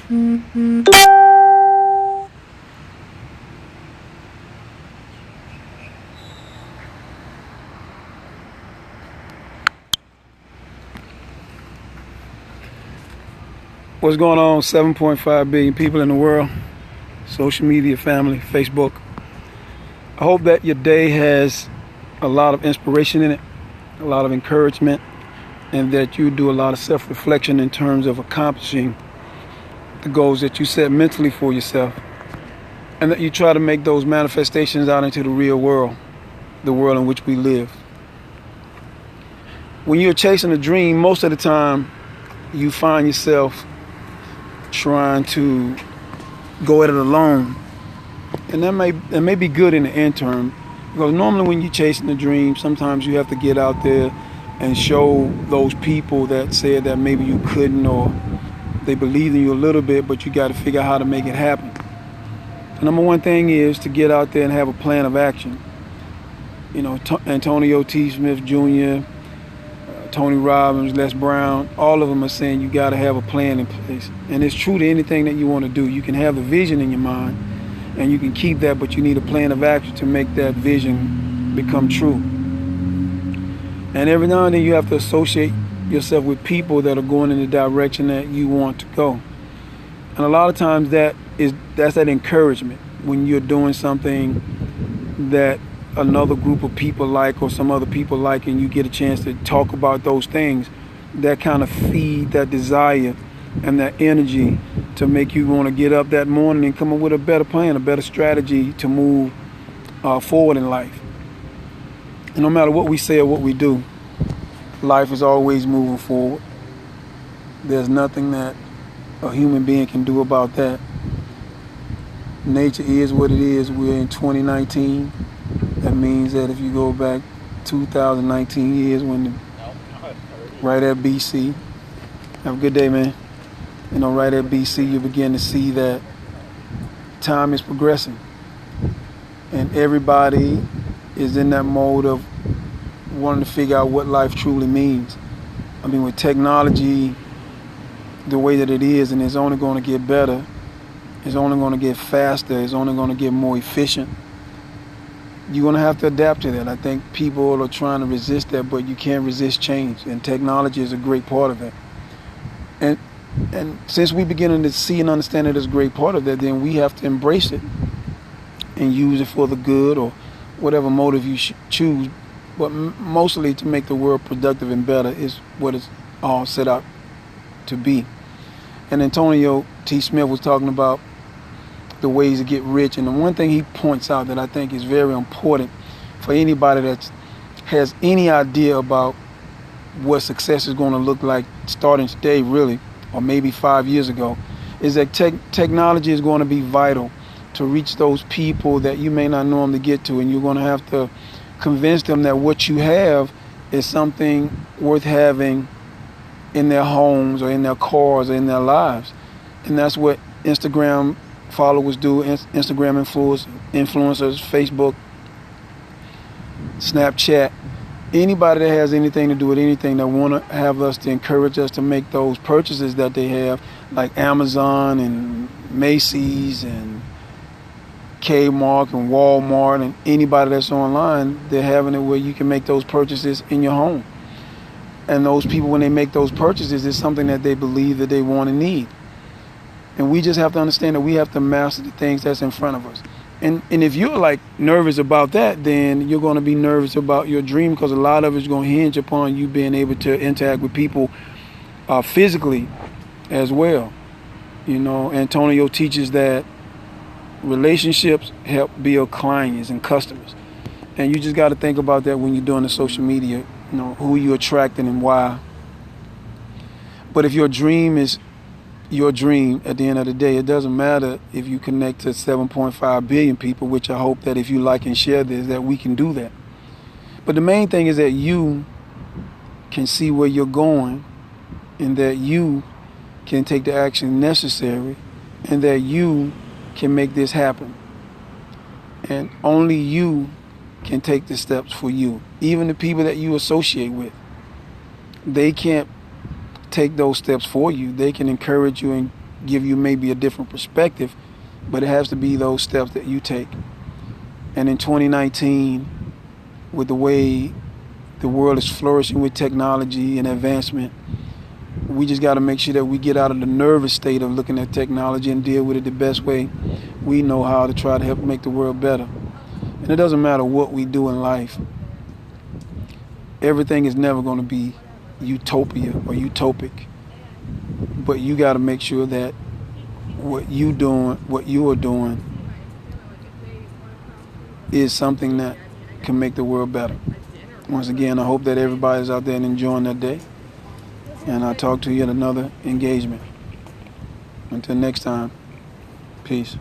What's going on? 7.5 billion people in the world, social media family, Facebook. I hope that your day has a lot of inspiration in it, a lot of encouragement, and that you do a lot of self-reflection in terms of accomplishing the goals that you set mentally for yourself, and that you try to make those manifestations out into the real world, the world in which we live. When you're chasing a dream, most of the time you find yourself trying to go at it alone, and that may be good in the interim, because normally when you're chasing a dream, sometimes you have to get out there and show those people that said that maybe you couldn't, or they believed in you a little bit, but you got to figure out how to make it happen. The number one thing is to get out there and have a plan of action. You know, Antonio T. Smith Jr., Tony Robbins, Les Brown, all of them are saying you got to have a plan in place. And it's true to anything that you want to do. You can have the vision in your mind and you can keep that, but you need a plan of action to make that vision become true. And every now and then you have to associate yourself with people that are going in the direction that you want to go. And a lot of times that's that encouragement when you're doing something that another group of people like, or some other people like, and you get a chance to talk about those things that kind of feed that desire and that energy to make you want to get up that morning and come up with a better plan, a better strategy to move forward in life. And no matter what we say or what we do, life is always moving forward. There's nothing that a human being can do about that. Nature is what it is. We're in 2019. That means that if you go back 2019 years, right at BC, have a good day, man. You know, right at BC, you begin to see that time is progressing. And everybody is in that mode of wanting to figure out what life truly means. I mean, with technology the way that it is, and it's only going to get better, it's only going to get faster, it's only going to get more efficient. You're going to have to adapt to that. I think people are trying to resist that, but you can't resist change, and technology is a great part of that. And since we're beginning to see and understand that it's a great part of that, then we have to embrace it and use it for the good, or whatever motive you choose, but mostly to make the world productive and better is what it's all set out to be. And Antonio T. Smith was talking about the ways to get rich, and the one thing he points out that I think is very important for anybody that has any idea about what success is going to look like starting today, really, or maybe 5 years ago, is that technology is going to be vital to reach those people that you may not normally get to, and you're going to have to convince them that what you have is something worth having in their homes or in their cars or in their lives. And that's what Instagram followers do, Instagram influencers, Facebook, Snapchat, anybody that has anything to do with anything that want to have us to encourage us to make those purchases that they have, like Amazon and Macy's and Kmart and Walmart, and anybody that's online, they're having it where you can make those purchases in your home. And those people, when they make those purchases, it's something that they believe that they want and need. And we just have to understand that we have to master the things that's in front of us. And if you're like nervous about that, then you're going to be nervous about your dream, because a lot of it's going to hinge upon you being able to interact with people physically as well. You know, Antonio teaches that relationships help build clients and customers. And you just got to think about that when you're doing the social media, you know, who you're attracting and why. But if your dream is your dream, at the end of the day, it doesn't matter if you connect to 7.5 billion people, which I hope that if you like and share this, that we can do that. But the main thing is that you can see where you're going, and that you can take the action necessary, and that you can make this happen. And only you can take the steps for you. Even the people that you associate with, they can't take those steps for you. They can encourage you and give you maybe a different perspective, but it has to be those steps that you take. And in 2019, with the way the world is flourishing with technology and advancement, we just got to make sure that we get out of the nervous state of looking at technology and deal with it the best way we know how to try to help make the world better. And it doesn't matter what we do in life. Everything is never going to be utopia or utopic. But you got to make sure that what you are doing is something that can make the world better. Once again, I hope that everybody's out there and enjoying their day. And I'll talk to you at another engagement. Until next time, peace.